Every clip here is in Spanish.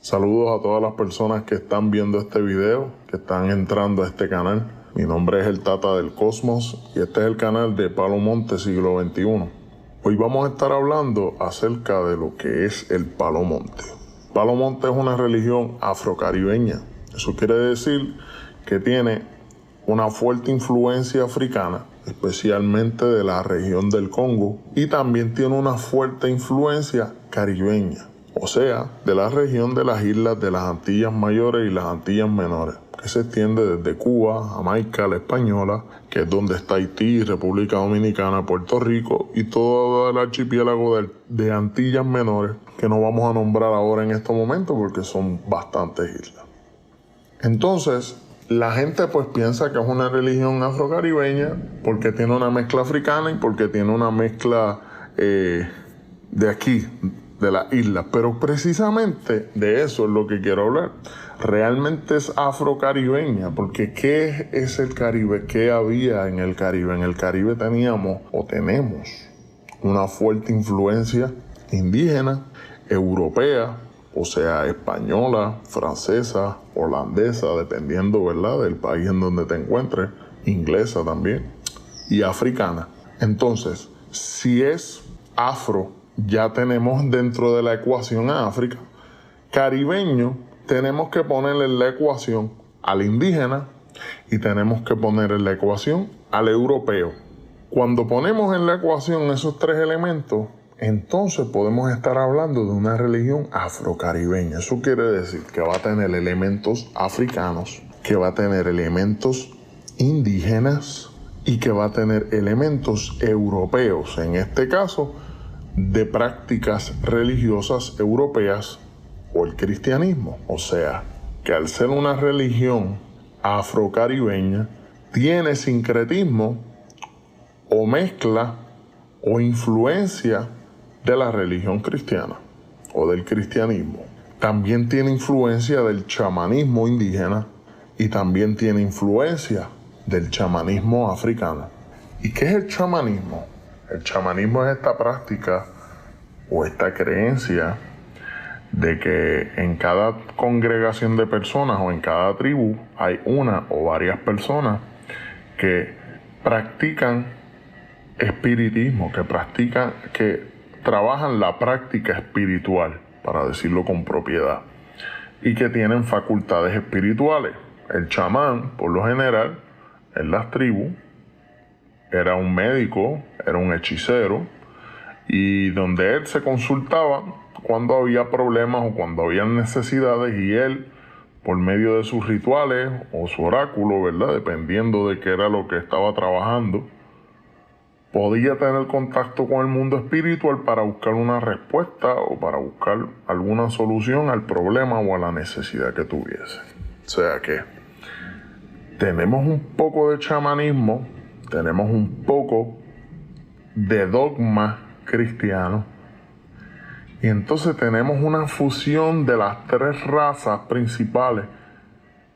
Saludos a todas las personas que están viendo este video, que están entrando a este canal. Mi nombre es el Tata del Cosmos y este es el canal de Palo Monte Siglo XXI. Hoy vamos a estar hablando acerca de lo que es el Palo Monte. Palo Monte es una religión afrocaribeña. Eso quiere decir que tiene una fuerte influencia africana, especialmente de la región del Congo, y también tiene una fuerte influencia caribeña, o sea, de la región de las islas de las Antillas Mayores y las Antillas Menores, que se extiende desde Cuba, Jamaica, la Española, que es donde está Haití, República Dominicana, Puerto Rico y todo el archipiélago de Antillas Menores, que no vamos a nombrar ahora en este momento porque son bastantes islas. Entonces, la gente pues piensa que es una religión afrocaribeña porque tiene una mezcla africana y porque tiene una mezcla de aquí, de las islas. Pero precisamente de eso es lo que quiero hablar. Realmente es afrocaribeña, porque ¿qué es el Caribe? ¿Qué había en el Caribe? En el Caribe teníamos o tenemos una fuerte influencia indígena, europea, o sea, española, francesa, holandesa, dependiendo, ¿verdad?, del país en donde te encuentres, inglesa también, y africana. Entonces, si es afro, ya tenemos dentro de la ecuación a África. Caribeño, tenemos que ponerle en la ecuación al indígena y tenemos que poner en la ecuación al europeo. Cuando ponemos en la ecuación esos tres elementos, entonces podemos estar hablando de una religión afrocaribeña. Eso quiere decir que va a tener elementos africanos, que va a tener elementos indígenas y que va a tener elementos europeos, en este caso de prácticas religiosas europeas o el cristianismo. O sea, que al ser una religión afrocaribeña, tiene sincretismo o mezcla o influencia de la religión cristiana o del cristianismo. También tiene influencia del chamanismo indígena y también tiene influencia del chamanismo africano. ¿Y qué es el chamanismo? El chamanismo es esta práctica o esta creencia de que en cada congregación de personas o en cada tribu hay una o varias personas que practican espiritismo, que trabajan la práctica espiritual, para decirlo con propiedad, y que tienen facultades espirituales. El chamán, por lo general, en las tribus, era un médico, era un hechicero, y donde él se consultaba cuando había problemas o cuando había necesidades, y él, por medio de sus rituales o su oráculo, ¿verdad?, dependiendo de qué era lo que estaba trabajando, podía tener contacto con el mundo espiritual para buscar una respuesta o para buscar alguna solución al problema o a la necesidad que tuviese. O sea que tenemos un poco de chamanismo, tenemos un poco de dogma cristiano, y entonces tenemos una fusión de las tres razas principales,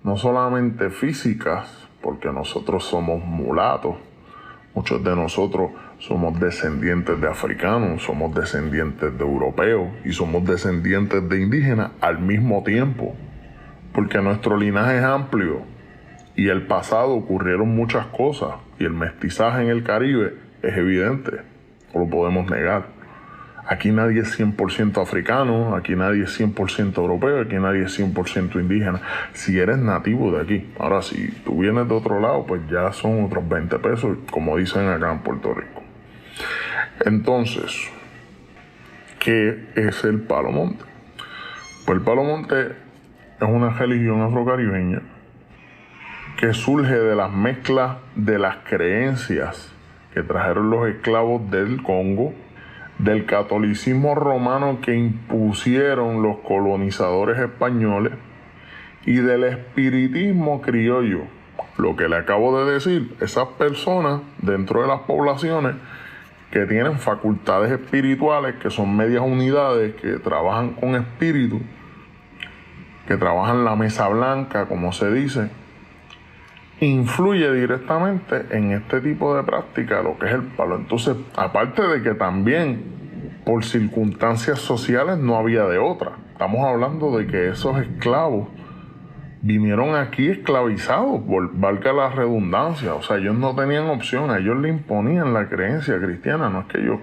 no solamente físicas, porque nosotros somos mulatos. Muchos de nosotros somos descendientes de africanos, somos descendientes de europeos y somos descendientes de indígenas al mismo tiempo, porque nuestro linaje es amplio y el pasado ocurrieron muchas cosas y el mestizaje en el Caribe es evidente, no lo podemos negar. Aquí nadie es 100% africano, aquí nadie es 100% europeo, aquí nadie es 100% indígena. Si eres nativo de aquí. Ahora, si tú vienes de otro lado, pues ya son otros 20 pesos, como dicen acá en Puerto Rico. Entonces, ¿qué es el Palo Monte? Pues el Palo Monte es una religión afrocaribeña que surge de las mezclas de las creencias que trajeron los esclavos del Congo, del catolicismo romano que impusieron los colonizadores españoles y del espiritismo criollo. Lo que le acabo de decir, esas personas dentro de las poblaciones que tienen facultades espirituales, que son medias unidades, que trabajan con espíritu, que trabajan la mesa blanca, como se dice, influye directamente en este tipo de práctica, lo que es el palo. Entonces, aparte de que también por circunstancias sociales no había de otra, estamos hablando de que esos esclavos vinieron aquí esclavizados, valga la redundancia. O sea, ellos no tenían opción, a ellos le imponían la creencia cristiana, no es que ellos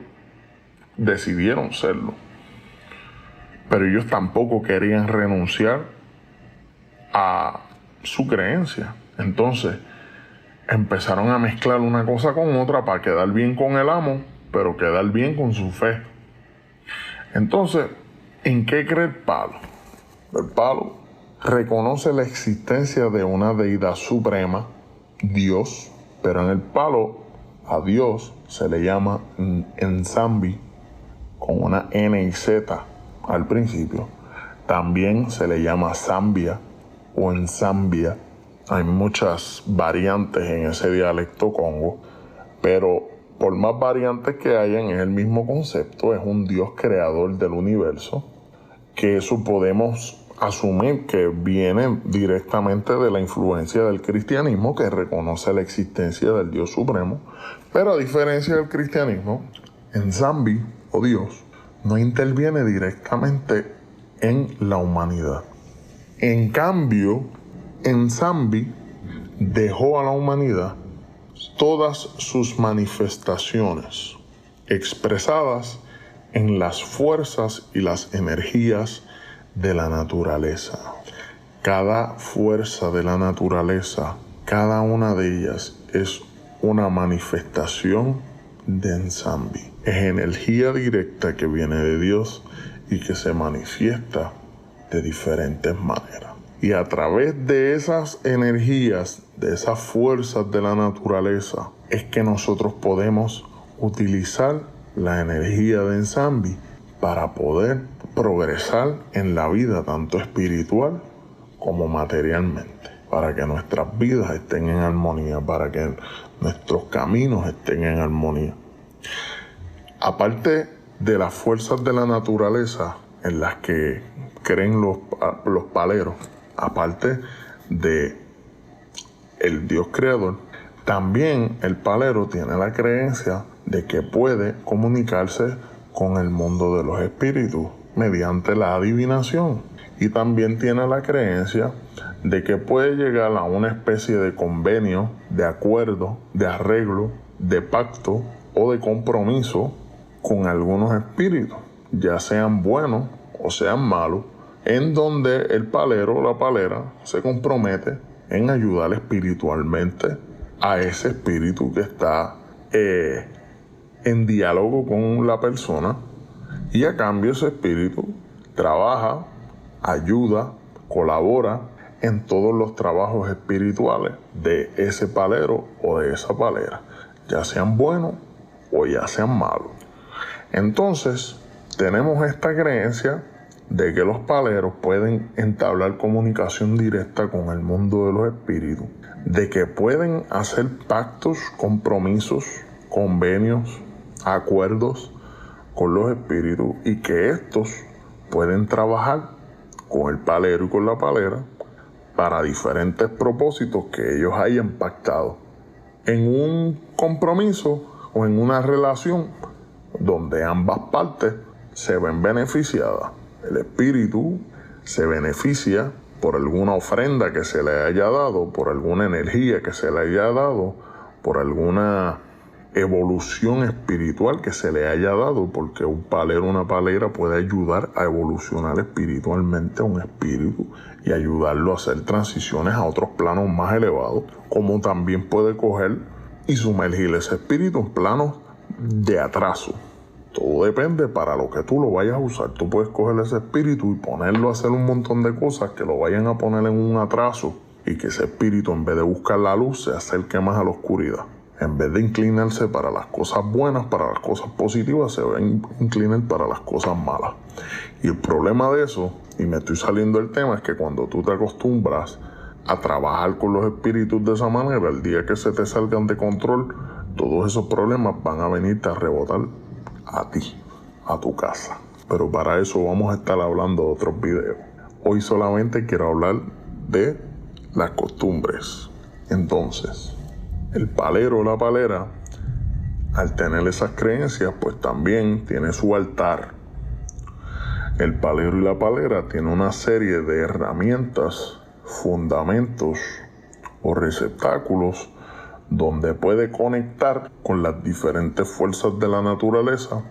decidieron serlo. Pero ellos tampoco querían renunciar a su creencia. Entonces, empezaron a mezclar una cosa con otra para quedar bien con el amo, pero quedar bien con su fe. Entonces, ¿en qué cree el palo? El palo reconoce la existencia de una deidad suprema, Dios, pero en el palo a Dios se le llama Nzambi, con una N y Z al principio. También se le llama Zambia o Nzambia. Hay muchas variantes en ese dialecto congo, pero por más variantes que hayan, es el mismo concepto, es un Dios creador del universo, que eso podemos asumir que viene directamente de la influencia del cristianismo, que reconoce la existencia del Dios supremo, pero a diferencia del cristianismo, Nzambi o Dios no interviene directamente en la humanidad. En cambio, Nzambi dejó a la humanidad todas sus manifestaciones expresadas en las fuerzas y las energías de la naturaleza. Cada fuerza de la naturaleza, cada una de ellas es una manifestación de Nzambi. Es energía directa que viene de Dios y que se manifiesta de diferentes maneras. Y a través de esas energías, de esas fuerzas de la naturaleza, es que nosotros podemos utilizar la energía de Nzambi para poder progresar en la vida, tanto espiritual como materialmente, para que nuestras vidas estén en armonía, para que nuestros caminos estén en armonía. Aparte de las fuerzas de la naturaleza en las que creen los paleros, aparte de el Dios creador, también el palero tiene la creencia de que puede comunicarse con el mundo de los espíritus mediante la adivinación, y también tiene la creencia de que puede llegar a una especie de convenio, de acuerdo, de arreglo, de pacto o de compromiso con algunos espíritus, ya sean buenos o sean malos, en donde el palero o la palera se compromete en ayudar espiritualmente a ese espíritu que está en diálogo con la persona, y a cambio ese espíritu trabaja, ayuda, colabora en todos los trabajos espirituales de ese palero o de esa palera, ya sean buenos o ya sean malos. Entonces, tenemos esta creencia de que los paleros pueden entablar comunicación directa con el mundo de los espíritus, de que pueden hacer pactos, compromisos, convenios, acuerdos con los espíritus, y que estos pueden trabajar con el palero y con la palera para diferentes propósitos que ellos hayan pactado en un compromiso o en una relación donde ambas partes se ven beneficiadas. El espíritu se beneficia por alguna ofrenda que se le haya dado, por alguna energía que se le haya dado, por alguna evolución espiritual que se le haya dado, porque un palero o una palera puede ayudar a evolucionar espiritualmente a un espíritu y ayudarlo a hacer transiciones a otros planos más elevados, como también puede coger y sumergir ese espíritu en planos de atraso. Todo depende para lo que tú lo vayas a usar. Tú puedes coger ese espíritu y ponerlo a hacer un montón de cosas que lo vayan a poner en un atraso, y que ese espíritu, en vez de buscar la luz, se acerque más a la oscuridad. En vez de inclinarse para las cosas buenas, para las cosas positivas, se va a inclinar para las cosas malas. Y el problema de eso, y me estoy saliendo del tema, es que cuando tú te acostumbras a trabajar con los espíritus de esa manera, el día que se te salgan de control, todos esos problemas van a venirte a rebotar a ti, a tu casa. Pero para eso vamos a estar hablando de otros videos. Hoy solamente quiero hablar de las costumbres. Entonces, el palero o la palera, al tener esas creencias, pues también tiene su altar. El palero y la palera tienen una serie de herramientas, fundamentos o receptáculos donde puede conectar con las diferentes fuerzas de la naturaleza,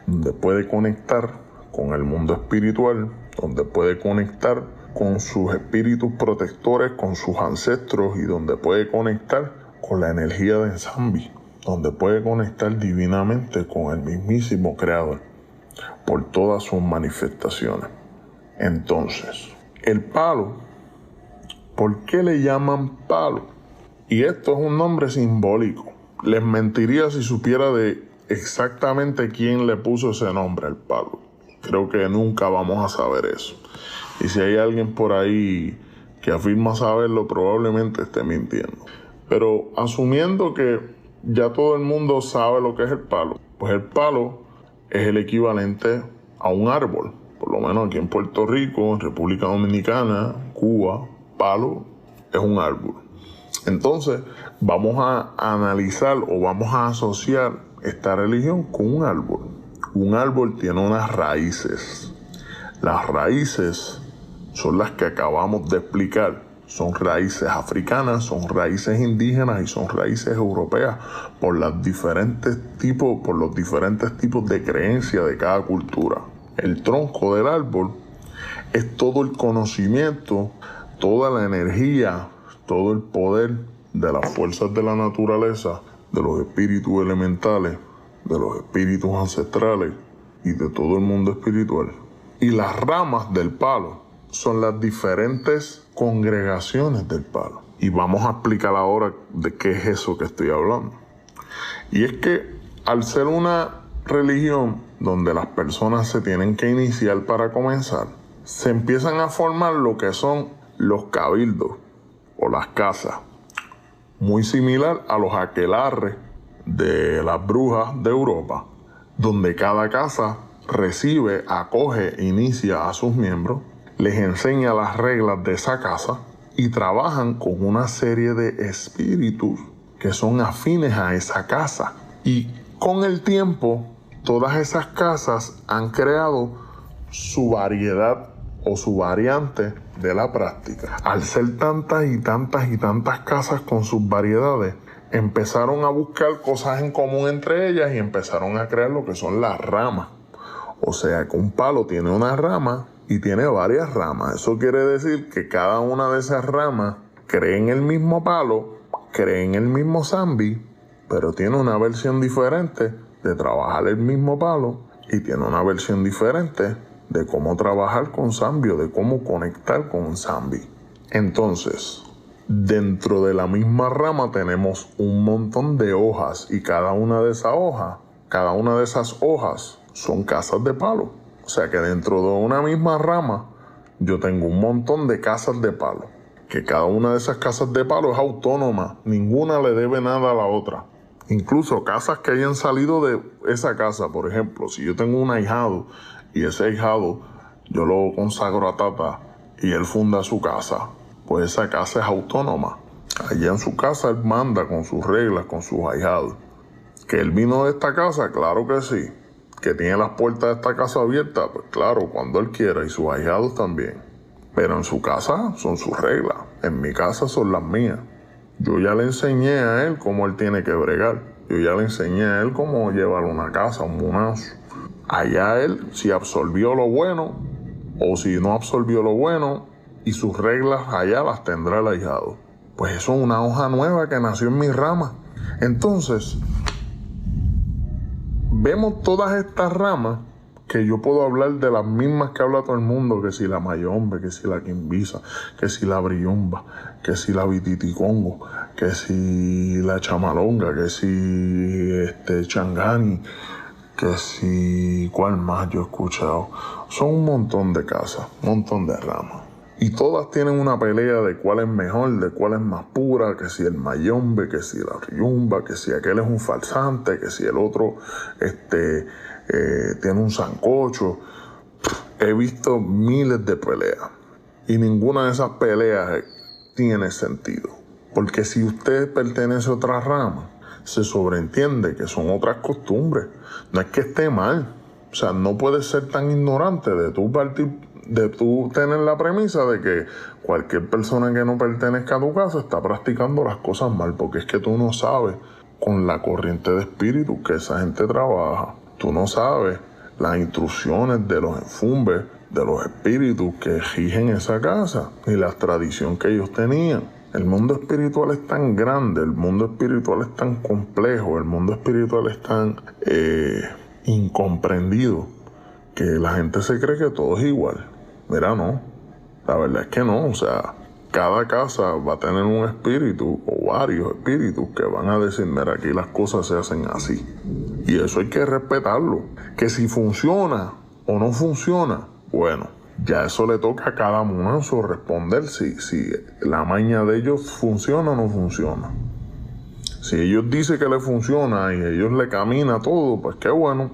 donde puede conectar con el mundo espiritual, donde puede conectar con sus espíritus protectores, con sus ancestros, y donde puede conectar con la energía de Nsambi, donde puede conectar divinamente con el mismísimo Creador por todas sus manifestaciones. Entonces, el palo, ¿por qué le llaman palo? Y esto es un nombre simbólico. Les mentiría si supiera de exactamente quién le puso ese nombre al palo. Creo que nunca vamos a saber eso. Y si hay alguien por ahí que afirma saberlo, probablemente esté mintiendo. Pero asumiendo que ya todo el mundo sabe lo que es el palo, pues el palo es el equivalente a un árbol. Por lo menos aquí en Puerto Rico, en República Dominicana, Cuba, palo es un árbol. Entonces, vamos a analizar o vamos a asociar esta religión con un árbol. Un árbol tiene unas raíces. Las raíces son las que acabamos de explicar. Son raíces africanas, son raíces indígenas y son raíces europeas por los diferentes tipos de creencias de cada cultura. El tronco del árbol es todo el conocimiento, toda la energía, todo el poder de las fuerzas de la naturaleza, de los espíritus elementales, de los espíritus ancestrales y de todo el mundo espiritual. Y las ramas del palo son las diferentes congregaciones del palo. Y vamos a explicar ahora de qué es eso que estoy hablando. Y es que al ser una religión donde las personas se tienen que iniciar para comenzar, se empiezan a formar lo que son los cabildos o las casas, muy similar a los aquelarres de las brujas de Europa, donde cada casa recibe, acoge e inicia a sus miembros, les enseña las reglas de esa casa y trabajan con una serie de espíritus que son afines a esa casa. Y con el tiempo, todas esas casas han creado su variedad o su variante de la práctica. Al ser tantas y tantas casas con sus variedades, empezaron a buscar cosas en común entre ellas y empezaron a crear lo que son las ramas. O sea que un palo tiene una rama y tiene varias ramas. Eso quiere decir que cada una de esas ramas cree en el mismo palo, cree en el mismo Nsambi, pero tiene una versión diferente de trabajar el mismo palo y tiene una versión diferente de cómo trabajar con Nsambi o de cómo conectar con Nsambi. Entonces, dentro de la misma rama tenemos un montón de hojas y cada una de esas hojas son casas de palo. O sea que dentro de una misma rama yo tengo un montón de casas de palo. Que cada una de esas casas de palo es autónoma. Ninguna le debe nada a la otra. Incluso casas que hayan salido de esa casa. Por ejemplo, si yo tengo un ahijado y ese ahijado yo lo consagro a Tata y él funda su casa, pues esa casa es autónoma. Allá en su casa él manda con sus reglas, con sus ahijados. ¿Que él vino de esta casa? Claro que sí. ¿Que tiene las puertas de esta casa abiertas? Pues claro, cuando él quiera, y sus ahijados también. Pero en su casa son sus reglas, en mi casa son las mías. Yo ya le enseñé a él cómo él tiene que bregar. Yo ya le enseñé a él cómo llevar una casa, un munazo. Allá él, si absorbió lo bueno o si no absorbió lo bueno, y sus reglas allá las tendrá el ahijado. Pues eso es una hoja nueva que nació en mi rama. Entonces, vemos todas estas ramas que yo puedo hablar de las mismas que habla todo el mundo, que si la mayombe, que si la quimbisa, que si la brillumba, que si la vititicongo, que si la chamalonga, que si changani, que si cuál más yo he escuchado. Son un montón de casas, un montón de ramas. Y todas tienen una pelea de cuál es mejor, de cuál es más pura, que si el mayombe, que si la riumba, que si aquel es un falsante, que si el otro tiene un sancocho. He visto miles de peleas y ninguna de esas peleas tiene sentido. Porque si usted pertenece a otra rama, se sobreentiende que son otras costumbres. No es que esté mal, O sea, no puedes ser tan ignorante de tú tener la premisa de que cualquier persona que no pertenezca a tu casa está practicando las cosas mal, porque es que tú no sabes con la corriente de espíritu que esa gente trabaja. Tú no sabes las instrucciones de los enfumbes, de los espíritus que rigen esa casa y la tradición que ellos tenían. El mundo espiritual es tan grande, el mundo espiritual es tan complejo, el mundo espiritual es tan incomprendido que la gente se cree que todo es igual. Mira, no. La verdad es que no. O sea, cada casa va a tener un espíritu o varios espíritus que van a decir, mira, aquí las cosas se hacen así. Y eso hay que respetarlo. Que si funciona o no funciona, bueno, ya eso le toca a cada munazo responder si la maña de ellos funciona o no funciona. Si ellos dicen que le funciona y ellos le camina todo, pues qué bueno.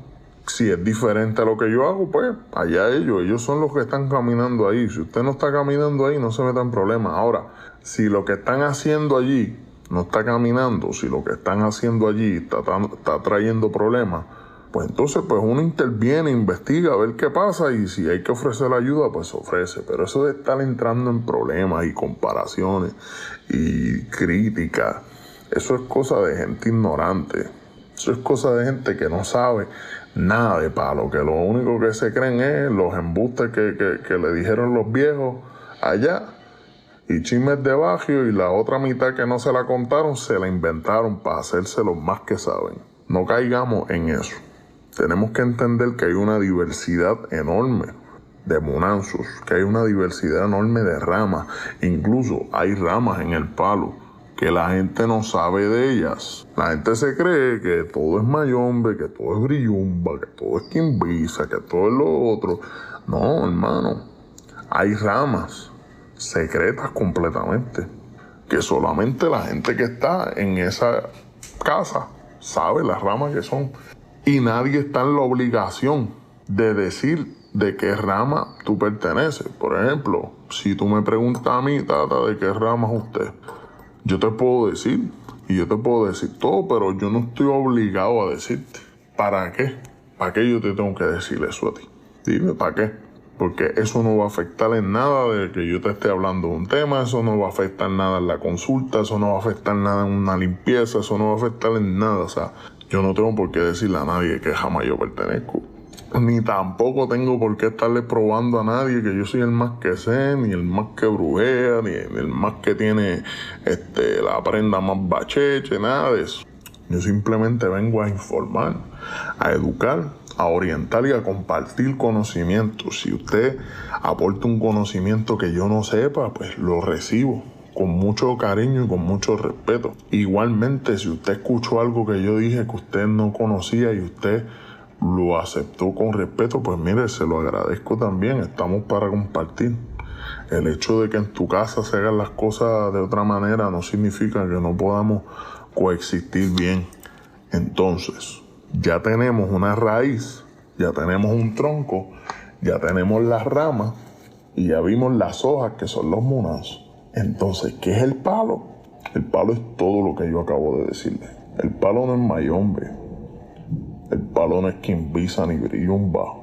Si es diferente a lo que yo hago, pues allá ellos son los que están caminando ahí. Si usted no está caminando ahí, no se meta en problemas. Ahora, si lo que están haciendo allí no está caminando, si lo que están haciendo allí está trayendo problemas, pues entonces pues uno interviene, investiga, a ver qué pasa, y si hay que ofrecer ayuda, pues se ofrece. Pero eso de estar entrando en problemas y comparaciones y críticas, eso es cosa de gente ignorante. Eso es cosa de gente que no sabe nada de palo, que lo único que se creen es los embustes que le dijeron los viejos allá, y chismes de barrio, y la otra mitad que no se la contaron, se la inventaron para hacerse los más que saben. No caigamos en eso. Tenemos que entender que hay una diversidad enorme de munanzos, que hay una diversidad enorme de ramas. Incluso hay ramas en el palo que la gente no sabe de ellas. La gente se cree que todo es mayombe, que todo es brillumba, que todo es quimbisa, que todo es lo otro. No, hermano. Hay ramas secretas completamente, que solamente la gente que está en esa casa sabe las ramas que son. Y nadie está en la obligación de decir de qué rama tú perteneces. Por ejemplo, si tú me preguntas a mí, Tata, ¿de qué rama es usted? Yo te puedo decir, y yo te puedo decir todo, pero yo no estoy obligado a decirte. ¿Para qué? ¿Para qué yo te tengo que decir eso a ti? Dime, ¿para qué? Porque eso no va a afectar en nada de que yo te esté hablando de un tema, eso no va a afectar nada en la consulta, eso no va a afectar nada en una limpieza, eso no va a afectar en nada. O sea, yo no tengo por qué decirle a nadie que jamás yo pertenezco. Ni tampoco tengo por qué estarle probando a nadie que yo soy el más que sé, ni el más que brujea, ni el más que tiene la prenda más bacheche, nada de eso. Yo simplemente vengo a informar, a educar, a orientar y a compartir conocimiento. Si usted aporta un conocimiento que yo no sepa, pues lo recibo con mucho cariño y con mucho respeto. Igualmente, si usted escuchó algo que yo dije que usted no conocía y usted lo aceptó con respeto, pues mire, se lo agradezco también. Estamos para compartir. El hecho de que en tu casa se hagan las cosas de otra manera no significa que no podamos coexistir bien. Entonces, ya tenemos una raíz, ya tenemos un tronco, ya tenemos las ramas y ya vimos las hojas que son los munazos. Entonces, ¿qué es el palo? El palo es todo lo que yo acabo de decirle. El palo no es mayombe. El palo no es quimbisa, ni brillumba,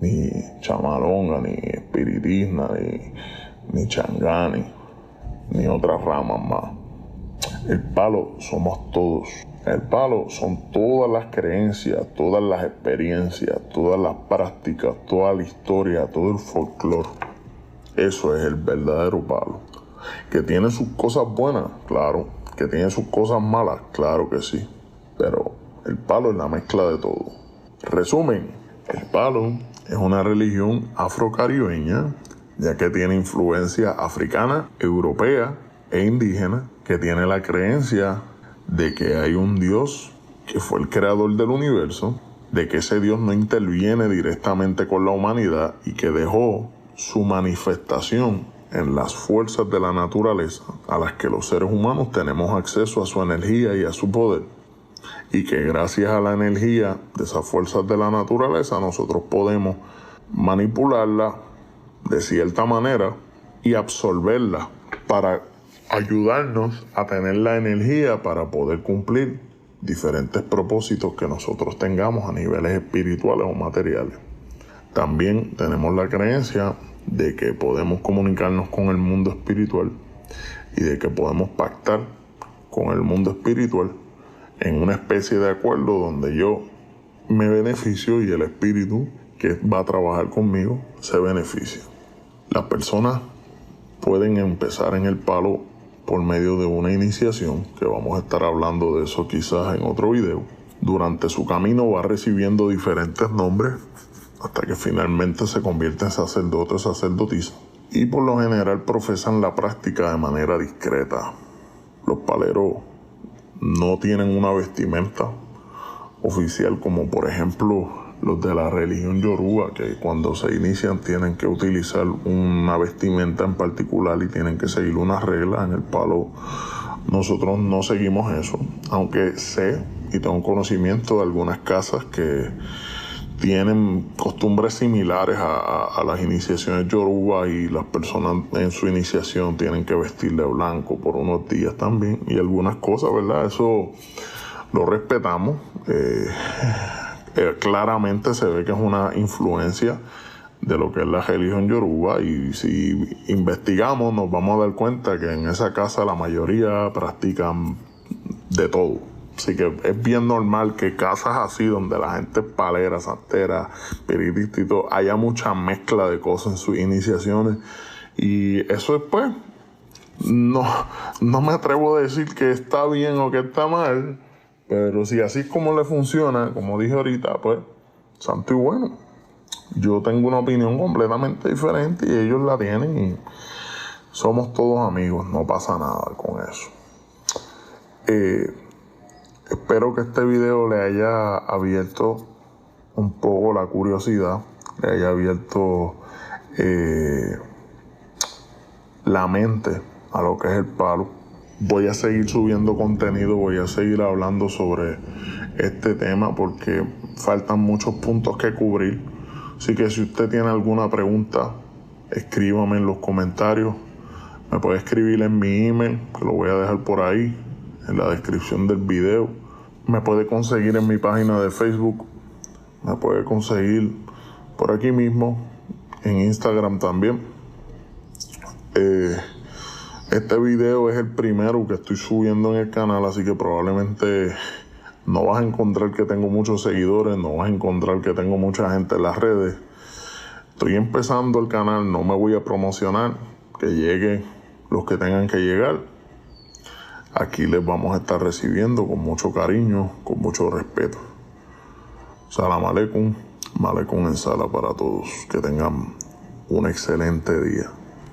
ni chamalonga, ni espiritisna, ni changani, ni otras ramas más. El palo somos todos. El palo son todas las creencias, todas las experiencias, todas las prácticas, toda la historia, todo el folclore. Eso es el verdadero palo. ¿Que tiene sus cosas buenas? Claro. ¿Que tiene sus cosas malas? Claro que sí. Pero el palo es la mezcla de todo. Resumen, el palo es una religión afrocaribeña, ya que tiene influencia africana, europea e indígena, que tiene la creencia de que hay un Dios que fue el creador del universo, de que ese Dios no interviene directamente con la humanidad y que dejó su manifestación en las fuerzas de la naturaleza, a las que los seres humanos tenemos acceso a su energía y a su poder, y que gracias a la energía de esas fuerzas de la naturaleza nosotros podemos manipularla de cierta manera y absorberla para ayudarnos a tener la energía para poder cumplir diferentes propósitos que nosotros tengamos a niveles espirituales o materiales. También tenemos la creencia de que podemos comunicarnos con el mundo espiritual y de que podemos pactar con el mundo espiritual en una especie de acuerdo donde yo me beneficio y el espíritu que va a trabajar conmigo se beneficia. Las personas pueden empezar en el palo por medio de una iniciación, que vamos a estar hablando de eso quizás en otro video. Durante su camino va recibiendo diferentes nombres hasta que finalmente se convierte en sacerdote o sacerdotisa. Y por lo general profesan la práctica de manera discreta. Los paleros no tienen una vestimenta oficial como por ejemplo los de la religión yoruba, que cuando se inician tienen que utilizar una vestimenta en particular y tienen que seguir unas reglas. En el palo nosotros no seguimos eso, aunque sé y tengo conocimiento de algunas casas que tienen costumbres similares a las iniciaciones yoruba, y las personas en su iniciación tienen que vestir de blanco por unos días también, y algunas cosas, ¿verdad? Eso lo respetamos. Claramente se ve que es una influencia de lo que es la religión yoruba, y si investigamos nos vamos a dar cuenta que en esa casa la mayoría practican de todo. Así que es bien normal que casas así donde la gente es palera, santera, espiritista y todo, haya mucha mezcla de cosas en sus iniciaciones, y eso después no me atrevo a decir que está bien o que está mal. Pero si así es como le funciona, como dije ahorita, pues, santo y bueno. Yo tengo una opinión completamente diferente y ellos la tienen, y somos todos amigos, no pasa nada con eso. Espero que este video le haya abierto un poco la curiosidad, le haya abierto la mente a lo que es el palo. Voy a seguir subiendo contenido, voy a seguir hablando sobre este tema porque faltan muchos puntos que cubrir. Así que si usted tiene alguna pregunta, escríbame en los comentarios. Me puede escribir en mi email, que lo voy a dejar por ahí, en la descripción del video. Me puede conseguir en mi página de Facebook. Me puede conseguir por aquí mismo, en Instagram también. Este video es el primero que estoy subiendo en el canal, así que probablemente no vas a encontrar que tengo muchos seguidores, no vas a encontrar que tengo mucha gente en las redes. Estoy empezando el canal, no me voy a promocionar, que lleguen los que tengan que llegar. Aquí les vamos a estar recibiendo con mucho cariño, con mucho respeto. Salam aleikum, malekun en sala para todos. Que tengan un excelente día.